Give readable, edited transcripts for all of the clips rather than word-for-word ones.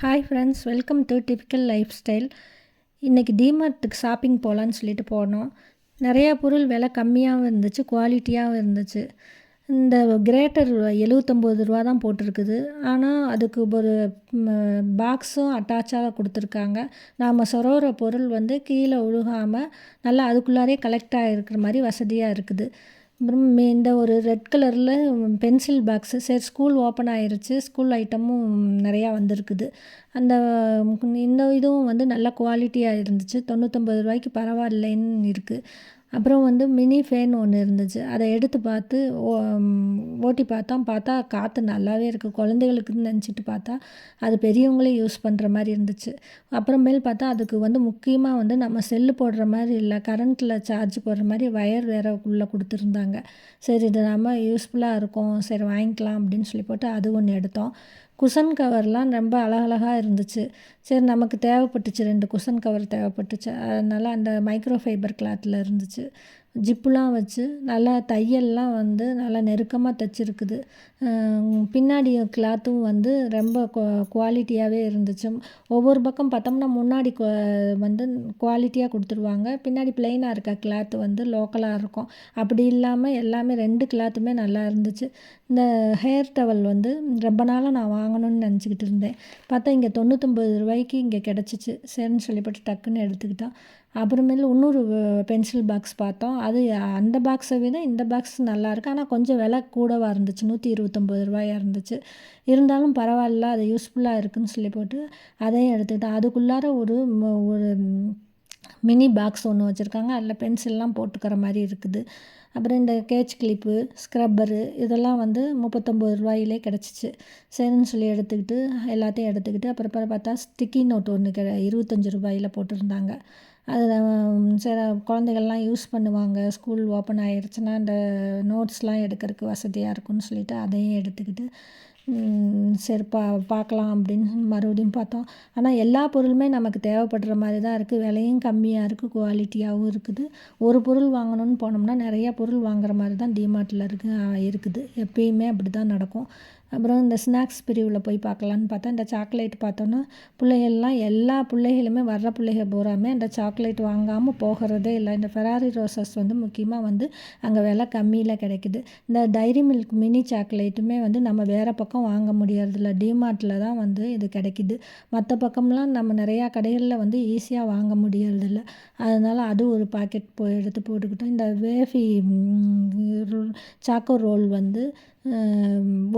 Hi friends, welcome to typical life style. இன்றைக்கி டிமார்ட்டுக்கு shopping போகலான்னு சொல்லிட்டு போனோம். நிறையா பொருள் விலை கம்மியாகவும் இருந்துச்சு, குவாலிட்டியாகவும் இருந்துச்சு. இந்த கிரேட்டர் 79 தான் போட்டிருக்குது. ஆனால் அதுக்கு ஒரு பாக்ஸும் அட்டாச்சாக கொடுத்துருக்காங்க. நாம் சொருகிற பொருள் வந்து கீழே விழுகாமல் நல்லா அதுக்குள்ளாரே கலெக்ட் ஆகிருக்கிற மாதிரி வசதியாக இருக்குது. அப்புறம் இந்த ஒரு ரெட் கலரில் பென்சில் பாக்ஸு. சரி, ஸ்கூல் ஓப்பன் ஆயிருச்சு, ஸ்கூல் ஐட்டமும் நிறையா வந்திருக்குது. அந்த இந்த இதுவும் வந்து நல்ல குவாலிட்டியாக இருந்துச்சு. 99 பரவாயில்லைன்னு இருக்குது. அப்புறம் வந்து மினி ஃபேன் ஒன்று இருந்துச்சு. அதை எடுத்து பார்த்து ஓட்டி பார்த்தா காற்று நல்லாவே இருக்குது. குழந்தைகளுக்குன்னு நினச்சிட்டு பார்த்தா அது பெரியவங்களே யூஸ் பண்ணுற மாதிரி இருந்துச்சு. அப்புறமேல் பார்த்தா அதுக்கு வந்து முக்கியமாக வந்து நம்ம செல்லு போடுற மாதிரி இல்லை, கரண்ட்டில் சார்ஜ் போடுற மாதிரி வயர் வேறு உள்ளே கொடுத்துருந்தாங்க. சரி, இது நம்ம யூஸ்ஃபுல்லாக இருக்கும், சரி வாங்கிக்கலாம் அப்படின்னு சொல்லி போட்டு அது ஒன்று எடுத்தோம். குஷன் கவர்லாம் ரொம்ப அழகழகாக இருந்துச்சு. சரி, நமக்கு தேவைப்பட்டுச்சு, 2 குஷன் கவர் தேவைப்பட்டுச்சு. அதனால் அந்த மைக்ரோ ஃபைபர் கிளாத்தில் இருந்துச்சு. ஜிப்புலாம் வச்சு நல்லா தையல்லாம் வந்து நல்லா நெருக்கமாக தைச்சிருக்குது. பின்னாடி கிளாத்தும் வந்து ரொம்ப குவாலிட்டியாகவே இருந்துச்சு. ஒவ்வொரு பக்கம் பார்த்தோம்னா முன்னாடி வந்து குவாலிட்டியாக கொடுத்துருவாங்க, பின்னாடி ப்ளெயினாக இருக்க கிளாத்து வந்து லோக்கலாக இருக்கும். அப்படி இல்லாமல் எல்லாமே 2 கிளாத்துமே நல்லா இருந்துச்சு. இந்த ஹேர் டவல் வந்து ரொம்ப நாளாக நான் வாங்கணும்னு நினச்சிக்கிட்டு இருந்தேன். பார்த்தா இங்கே 99 இங்கே கிடச்சிச்சு. சரின்னு சொல்லிப்பட்டு டக்குன்னு எடுத்துக்கிட்டோம். அப்புறமேலு இன்னொரு பென்சில் பாக்ஸ் பார்த்தோம். அது அந்த பாக்ஸை விட இந்த பாக்ஸ் நல்லாயிருக்கு. ஆனால் கொஞ்சம் விலை கூடவாக இருந்துச்சு, 129 இருந்துச்சு. இருந்தாலும் பரவாயில்ல, அது யூஸ்ஃபுல்லாக இருக்குதுன்னு சொல்லி போட்டு அதையும் எடுத்துக்கிட்டோம். அதுக்குள்ளார ஒரு மினி பாக்ஸ் ஒன்று வச்சுருக்காங்க. அதில் பென்சில்லாம் போட்டுக்கிற மாதிரி இருக்குது. அப்புறம் இந்த கேட்ச் கிளிப்பு, ஸ்க்ரப்பரு இதெல்லாம் வந்து 39 கிடச்சிச்சு. சரின்னு சொல்லி எடுத்துக்கிட்டு எல்லாத்தையும் எடுத்துக்கிட்டு அப்புறம் பார்த்தா ஸ்டிக்கி நோட் ஒன்று 25 போட்டிருந்தாங்க. அதில் சரி, குழந்தைகள்லாம் யூஸ் பண்ணுவாங்க, ஸ்கூல் ஓப்பன் ஆகிருச்சுன்னா இந்த நோட்ஸ்லாம் எடுக்கிறதுக்கு வசதியாக இருக்கும்னு சொல்லிவிட்டு அதையும் எடுத்துக்கிட்டு சரி பார்க்கலாம் அப்படின்னு மறுபடியும் பார்த்தோம். ஆனால் எல்லா பொருளுமே நமக்கு தேவைப்படுற மாதிரி தான் இருக்குது. விலையும் கம்மியாக இருக்குது, குவாலிட்டியாகவும் இருக்குது. ஒரு பொருள் வாங்கணும்னு போனோம்னா நிறையா பொருள் வாங்குற மாதிரி தான் டிமார்ட்டில் இருக்குது. எப்பயுமே அப்படி தான் நடக்கும். அப்புறம் இந்த ஸ்நாக்ஸ் பிரிவில் போய் பார்க்கலான்னு பார்த்தா இந்த சாக்லேட் பார்த்தோன்னா பிள்ளைகள்லாம் எல்லா பிள்ளைகளுமே வர்ற பிள்ளைகள் பூராமே அந்த சாக்லேட் வாங்காமல் போகிறதே இல்லை. இந்த ஃபெராரி ரோசஸ் வந்து முக்கியமாக வந்து அங்கே விலை கம்மியில் கிடைக்குது. இந்த டைரி மில்க் மினி சாக்லேட்டுமே வந்து நம்ம வேறு பக்கம் வாங்க முடியறதில்ல, டிமார்ட்டில் தான் வந்து இது கிடைக்கிது. மற்ற பக்கம்லாம் நம்ம நிறையா கடைகளில் வந்து ஈஸியாக வாங்க முடியறதில்ல. அதனால் அது ஒரு பாக்கெட் எடுத்து போட்டுக்கிட்டோம். இந்த வேஃபி சாக்கோ ரோல் வந்து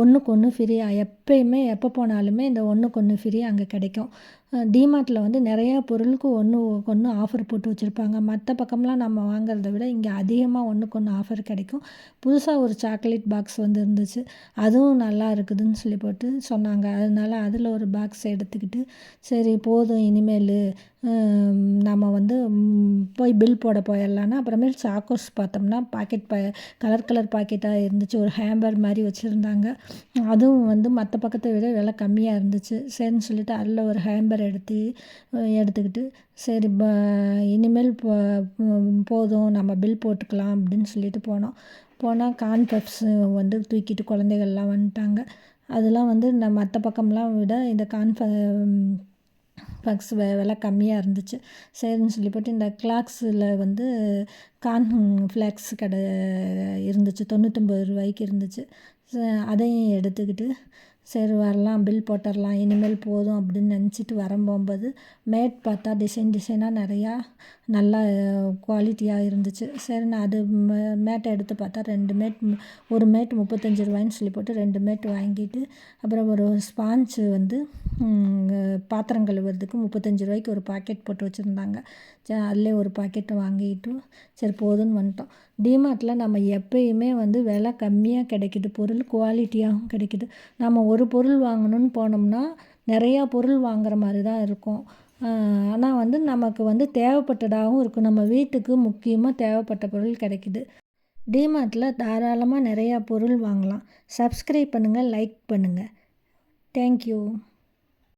1க்கு 1 ஃப்ரீயாக எப்பயுமே எப்போ போனாலுமே இந்த 1க்கு 1 ஃப்ரீ அங்கே கிடைக்கும். டிமார்ட்டில் வந்து நிறையா பொருளுக்கு 1க்கு 1 ஆஃபர் போட்டு வச்சுருப்பாங்க. மற்ற பக்கம்லாம் நம்ம வாங்குறத விட இங்கே அதிகமாக 1க்கு 1 ஆஃபர் கிடைக்கும். புதுசாக ஒரு சாக்லேட் பாக்ஸ் வந்து இருந்துச்சு, அதுவும் நல்லா இருக்குதுன்னு சொல்லி போட்டு சொன்னாங்க. அதனால அதில் ஒரு பாக்ஸ் எடுத்துக்கிட்டு சரி போதும், இனிமேல் நம்ம வந்து போய் பில் போட போயிடலான்னா அப்புறமேல் சாக்கோஸ் பார்த்தோம்னா பாக்கெட் கலர் கலர் பாக்கெட்டாக இருந்துச்சு. ஒரு ஹேம்பர் மாதிரி வச்சுருந்தாங்க. அதுவும் வந்து மற்ற பக்கத்தை விட விலை கம்மியாக இருந்துச்சு. சரின்னு சொல்லிட்டு அதில் ஒரு ஹேம்பர் எடுத்துக்கிட்டு சரி இனிமேல் போதும், நம்ம பில் போட்டுக்கலாம் அப்படின்னு சொல்லிட்டு போனால் கார்ன் பப்ஸ் வந்து தூக்கிட்டு குழந்தைகள்லாம் வந்துட்டாங்க. அதெல்லாம் வந்து மற்ற பக்கம்லாம் விட இந்த பக்ஸ் விலை கம்மியாக இருந்துச்சு. சரின்னு சொல்லி போட்டு இந்த கிளாக்ஸில் வந்து கார்ன் ஃப்ளேக்ஸ் கடை இருந்துச்சு, 99 இருந்துச்சு. அதையும் எடுத்துக்கிட்டு சரி வரலாம், பில் போட்டுடலாம், இனிமேல் போதும் அப்படின்னு நினச்சிட்டு வரும்போது மேட் பார்த்தா டிசைனாக நிறையா நல்லா குவாலிட்டியாக இருந்துச்சு. சரி, நான் அது மேட்டை எடுத்து பார்த்தா 2 மேட், ஒரு மேட் 35 சொல்லி போட்டு 2 மேட் வாங்கிட்டு அப்புறம் ஒரு ஸ்பாஞ்சு வந்து பாத்திரம் கழுவுறதுக்கு 35 ஒரு பாக்கெட் போட்டு வச்சுருந்தாங்க. சரி, அதிலே ஒரு பாக்கெட்டு வாங்கிட்டு சரி போதும்னு வந்துட்டோம். டிமார்ட்டில் நம்ம எப்பயுமே வந்து விலை கம்மியாக கிடைக்கிது, பொருள் குவாலிட்டியாகவும் கிடைக்கிது. நம்ம ஒரு பொருள் வாங்கணும்னு போனோம்னா நிறையா பொருள் வாங்குற மாதிரி தான் இருக்கும். ஆனால் வந்து நமக்கு வந்து தேவைப்பட்டதாகவும் இருக்கும். நம்ம வீட்டுக்கு முக்கியமாக தேவைப்பட்ட பொருள் கிடைக்கிது. டிமார்ட்டில் தாராளமாக நிறையா பொருள் வாங்கலாம். சப்ஸ்கிரைப் பண்ணுங்கள், லைக் பண்ணுங்கள். தேங்க்யூ.